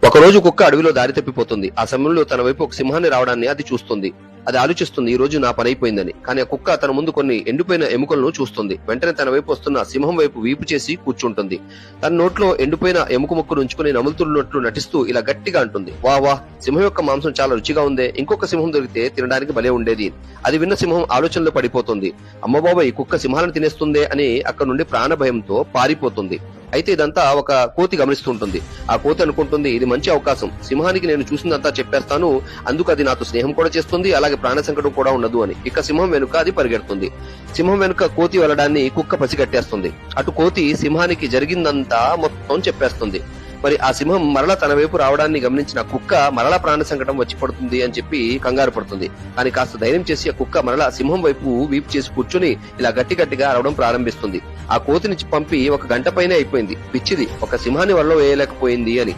ఒకరోజు కుక్క అడవిలో దారి తప్పిపోతుంది. ఆ సమయంలో తన వైపు ఒక సింహాన్ని రావడాన్ని అది చూస్తుంది. అది ఆలోచిస్తుంది, ఈ రోజు నా పని అయిపోయిందని. కానీ ఆ కుక్క తన ముందు కొన్ని ఎండిపోయిన ఎముకలను చూస్తుంది. వెంటనే తన వైపు వస్తున్న సింహం వైపు వీపు చేసి కూర్చుంటుంది. తన నోట్లో ఎండిపోయిన ఎముక ముక్కను ఉంచుకుని నములుతున్నట్లు నటిస్తూ ఇలా గట్టిగా అంటుంది, వా వా, సింహం యొక్క మాంసం చాలా రుచిగా ఉందే, ఇంకొక సింహం దొరికితే తినడానికి భలే ఉండేది. అది విన్న సింహం ఆలోచనలో పడిపోతుంది. అమ్మ బాబాయ్, కుక్క సింహాలను తినేస్తుందే అని అక్కడ నుండి ప్రాణ భయంతో పారిపోతుంది. అయితే ఇదంతా ఒక కోతి గమనిస్తుంటుంది. ఆ కోతి అనుకుంటుంది, ఇది మంచి అవకాశం, సింహానికి నేను చూసిందంతా చెప్పేస్తాను, అందుకు అది నాతో స్నేహం కూడా చేస్తుంది, అలాగే ప్రాణ సంకటం కూడా ఉండదు అని. ఇక సింహం వెనుక అది పరిగెడుతుంది. సింహం వెనుక కోతి వెళ్ళడాన్ని కుక్క పసిగట్టేస్తుంది. అటు కోతి సింహానికి జరిగిందంతా మొత్తం చెప్పేస్తుంది. మరి ఆ సింహం మరలా తన వైపు రావడాన్ని గమనించిన కుక్క మరలా ప్రాణ సంకటం వచ్చి పడుతుంది అని చెప్పి కంగారు పడుతుంది. కానీ కాస్త ధైర్యం చేసి ఆ కుక్క మరలా సింహం వైపు వీపు చేసి కూర్చుని ఇలా గట్టిగా అరవడం ప్రారంభిస్తుంది. ఆ కోతిని పంపి 1 గంట పైనే అయిపోయింది. పిచ్చిది, ఒక సింహాన్ని వల్ల వేయలేకపోయింది అని.